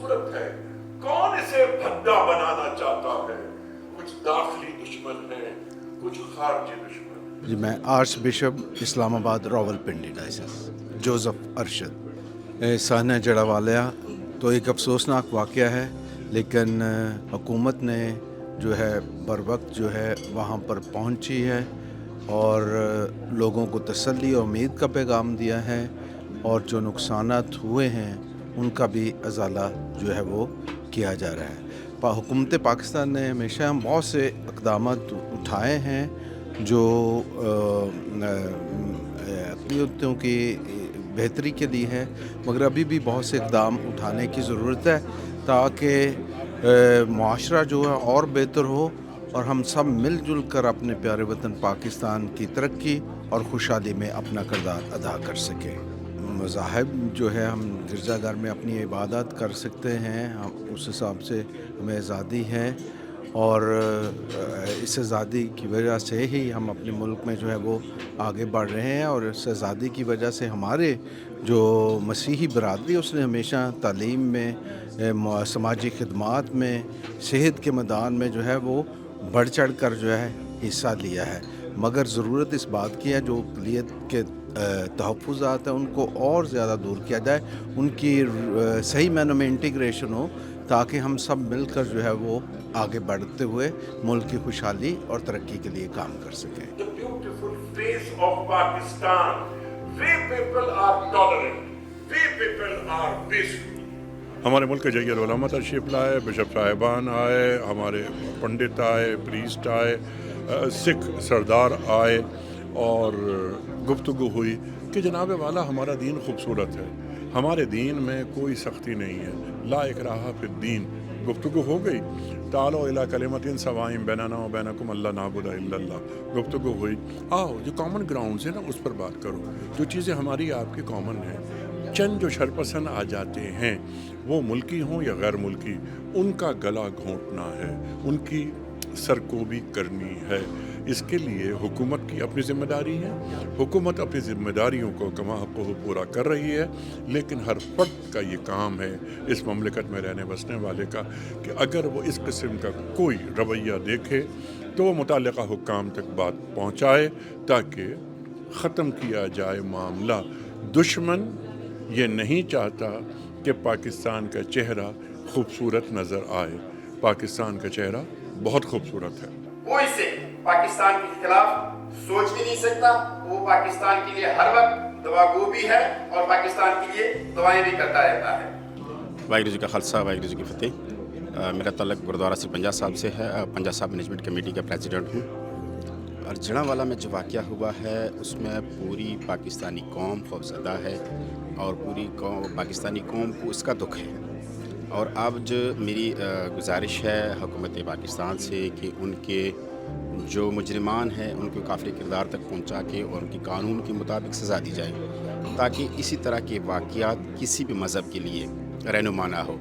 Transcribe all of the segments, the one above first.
खूबसूरत है, कौन इसे भद्दा बनाना चाहता है? कुछ दाखिली दुश्मन है, कुछ खारजी दुश्मन। जी, मैं archbishop Islamabad Rawalpindi diocese Joseph Arshad. साहना जड़ावालिया तो एक अफसोसनाक वाक़या है, लेकिन हुकूमत ने जो है बर वक्त जो है वहाँ पर पहुँची है और लोगों को तसल्ली और उम्मीद का पैगाम दिया है, और जो नुकसानात हुए हैं उनका भी अजाला जो है वो किया जा रहा है। हुकूमत पाकिस्तान ने हमेशा बहुत से इक़दामात उठाए हैं जो अक़लियतों की बेहतरी के लिए है, मगर अभी भी बहुत से इक़दाम उठाने की ज़रूरत है ताकि मुआशरा जो है और बेहतर हो और हम सब मिल जुल कर अपने प्यारे वतन पाकिस्तान की तरक्की और खुशहाली में अपना किरदार अदा कर सकें। मज़ाहिब जो है हम गिरजाघर में अपनी इबादत कर सकते हैं, हम उस हिसाब से हमें आज़ादी है, और इस आज़ादी की वजह से ही हम अपने मुल्क में जो है वो आगे बढ़ रहे हैं, और इस आज़ादी की वजह से हमारे जो मसीही बरादरी उसने हमेशा तालीम में, समाजी खिदमात में, सेहत के मैदान में जो है वो बढ़ चढ़ कर जो है हिस्सा लिया है। मगर ज़रूरत इस बात की है जो अक़लियत के तहफ़्फ़ुज़ात हैं उनको और ज़्यादा दूर किया जाए, उनकी सही मायनों में इंटीग्रेशन हो, ताकि हम सब मिलकर जो है वो आगे बढ़ते हुए मुल्क की खुशहाली और तरक्की के लिए काम कर सकें। The beautiful face of Pakistan. We people are tolerant. We people are peaceful. हमारे मुल्क के जय्यद उलमा तशरीफ़ लाए, बिशप साहिबान आए, हमारे पंडित आए, प्रीस्ट आए, सिख सरदार आए, और गुफ्तगू हुई कि जनाब वाला हमारा दीन खूबसूरत है, हमारे दीन में कोई सख्ती नहीं है, ला इकराहा फिद्दीन। गुफ्तगू हो गई, तालो इला कलिमतिन सवाइम बैनना व बैनकुम अल्ला नाबुदा इल्लल्लाह। गुफ्तगू हुई, आओ जो कॉमन ग्राउंड्स है ना उस पर बात करो, जो चीज़ें हमारी आपकी कॉमन हैं। चंद जो शरपसंद आ जाते हैं, वो मुल्की हों या गैर मुल्की, उनका गला घोंटना है, उनकी सरकोबी करनी है। इसके लिए हुकूमत की अपनी ज़िम्मेदारी है, हुकूमत अपनी ज़िम्मेदारियों को कमा हक़्क़ुहु पूरा कर रही है, लेकिन हर फर्द का ये काम है इस ममलिकत में रहने बसने वाले का कि अगर वो इस किस्म का कोई रवैया देखे तो वो मुतल्लिक़ा हुक्काम तक बात पहुँचाए ताकि ख़त्म किया जाए मामला। दुश्मन ये नहीं चाहता कि पाकिस्तान का चेहरा खूबसूरत नज़र आए। पाकिस्तान का चेहरा बहुत खूबसूरत है। वो इससे पाकिस्तान के खिलाफ सोच भी नहीं सकता। वो पाकिस्तान के लिए हर वक्त दुआगो भी है और पाकिस्तान के लिए दुआएं भी करता रहता है। वाहिगुरू जी का खालसा, वाहिगुरू जी की फतेह। मेरा ताल्लुक़ गुरुद्वारा श्री पंजा साहब से है। पंजा साहब मैनेजमेंट कमेटी का प्रेसिडेंट हूँ। और जड़ावाला में जो वाक़या हुआ है उसमें पूरी पाकिस्तानी कौम खौफज़दा है और पूरी पाकिस्तानी कौम को इसका दुख है। और अब जो मेरी गुजारिश है हुकूमत पाकिस्तान से कि उनके जो मुजरिमान हैं उनको काफ़िल किरदार तक पहुंचा के और उनकी कानून के मुताबिक सज़ा दी जाए, ताकि इसी तरह के वाक़यात किसी भी मज़हब के लिए रहनुमा ना हो।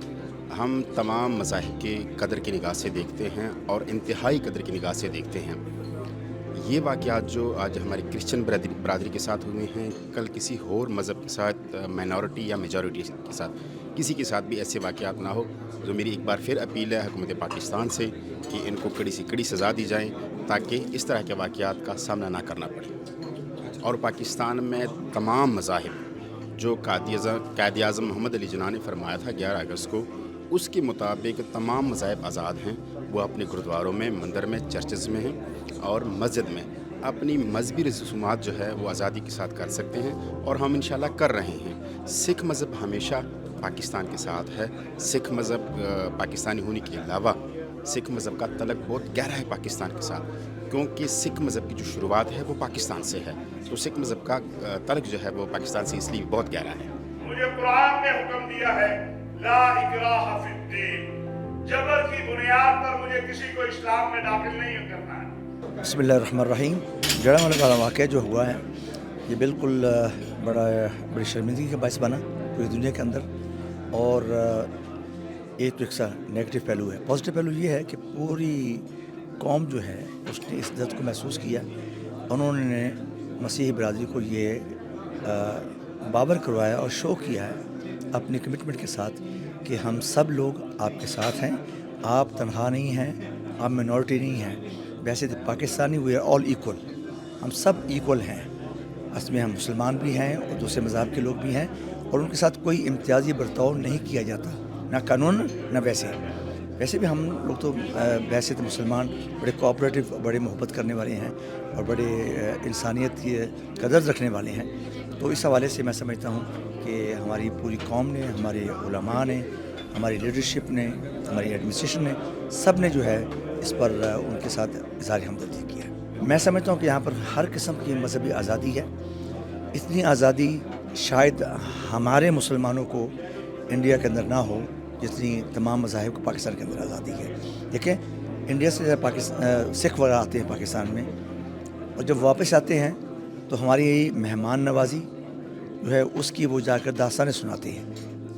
हम तमाम मज़ाहिब के कदर की निगाह से देखते हैं और इंतहाई कदर की निगाह से देखते हैं। ये वाक़यात जो आज हमारी क्रिश्चियन बरादरी के साथ हुए हैं, कल किसी और मज़हब के साथ, माइनॉरिटी या मेजॉरिटी के साथ, किसी के साथ भी ऐसे वाक़यात ना हो। तो मेरी एक बार फिर अपील है हुकूमत पाकिस्तान से कि इनको कड़ी से कड़ी सज़ा दी जाए ताकि इस तरह के वाक़यात का सामना ना करना पड़े। और पाकिस्तान में तमाम मज़ाहिब जो कायद-ए-आज़म मोहम्मद अली जिन्ना ने फरमाया था 11 अगस्त को, उसके मुताबिक तमाम मज़ाहिब आज़ाद हैं। वो अपने गुरुद्वारों में, मंदिर में, चर्चेज़ में हैं और मस्जिद में अपनी मजहबी रसूमात जो है वो आज़ादी के साथ कर सकते हैं, और हम इंशाल्लाह कर रहे हैं। सिख मज़हब हमेशा पाकिस्तान के साथ है। सिख मज़हब पाकिस्तानी होने के अलावा सिख मज़हब का तलक बहुत गहरा है पाकिस्तान के साथ, क्योंकि सिख मज़हब की जो शुरुआत है वो पाकिस्तान से है। तो सिख मज़हब का तलक जो है वो पाकिस्तान से इसलिए बहुत गहरा है। मुझे कुरान ने हुक्म दिया है ला इकराहा फिद्दीन, जबर की बुनियाद पर मुझे किसी को इस्लाम में दाखिल नहीं करना है। बिस्मिल्लाहिर्रहमानिर्रहीम। जड़ावाला का वाक़या जो हुआ है ये बिल्कुल बड़ी शर्मिंदगी का बायस बना पूरी दुनिया के अंदर। और एक तो एक नेगेटिव पहलू है। पॉजिटिव पहलू ये है कि पूरी कौम जो है उसने इस दर्द को महसूस किया। उन्होंने मसीही बरादरी को ये बाबर करवाया और शो किया है अपनी कमिटमेंट के साथ کہ ہم سب لوگ آپ کے ساتھ ہیں، آپ تنہا نہیں ہیں، آپ منورٹی نہیں ہیں. ویسے تو Pakistani we are all equal, ہم سب ایکول ہیں. اس میں ہم مسلمان بھی ہیں اور دوسرے مذہب کے لوگ بھی ہیں، اور ان کے ساتھ کوئی امتیازی برتاؤ نہیں کیا جاتا، نہ قانون نہ ویسے بھی ہم لوگ تو ویسے تو مسلمان بڑے کوآپریٹو، بڑے محبت کرنے والے ہیں اور بڑے انسانیت کی قدر رکھنے والے ہیں. تو اس حوالے سے میں سمجھتا ہوں کہ ہماری پوری قوم نے، ہمارے علماء نے، ہماری لیڈرشپ نے، ہماری ایڈمنسٹریشن نے، سب نے جو ہے اس پر ان کے ساتھ اظہار ہمدردی کیا ہے. میں سمجھتا ہوں کہ یہاں پر ہر قسم کی مذہبی آزادی ہے. اتنی آزادی شاید ہمارے مسلمانوں کو انڈیا کے اندر نہ ہو جتنی تمام مذاہب کو پاکستان کے اندر آزادی ہے. دیکھیں انڈیا سے سکھ وغیرہ آتے ہیں پاکستان میں، اور جب واپس آتے ہیں تو ہماری مہمان نوازی جو ہے اس کی وہ جا کر داستانیں سناتے ہیں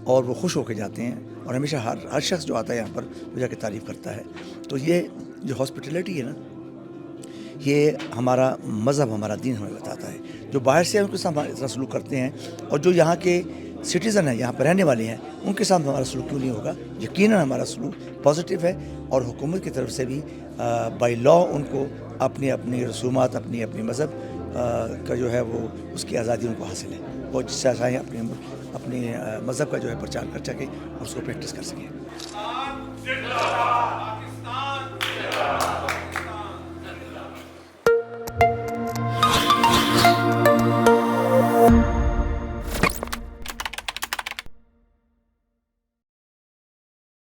اور وہ خوش ہو کے جاتے ہیں، اور ہمیشہ ہر شخص جو آتا ہے یہاں پر وہ جا کے تعریف کرتا ہے. تو یہ جو ہاسپٹیلٹی ہے نا، یہ ہمارا مذہب، ہمارا دین ہمیں بتاتا ہے. جو باہر سے ہیں ان کے ساتھ ہمارا اتنا سلوک کرتے ہیں، اور جو یہاں کے سٹیزن ہیں، یہاں پر رہنے والے ہیں، ان کے ساتھ ہمارا سلوک کیوں نہیں ہوگا؟ یقیناً ہمارا سلوک پازیٹیو ہے، اور حکومت کی طرف سے بھی بائی لا ان کو اپنی اپنی رسومات، اپنی اپنی مذہب کا جو ہے وہ اس کی آزادی ان کو حاصل ہے، وہ جس سے چاہیں اپنے مذہب کا جو ہے پرچار کر سکیں اور اس کو پریکٹس کر سکیں.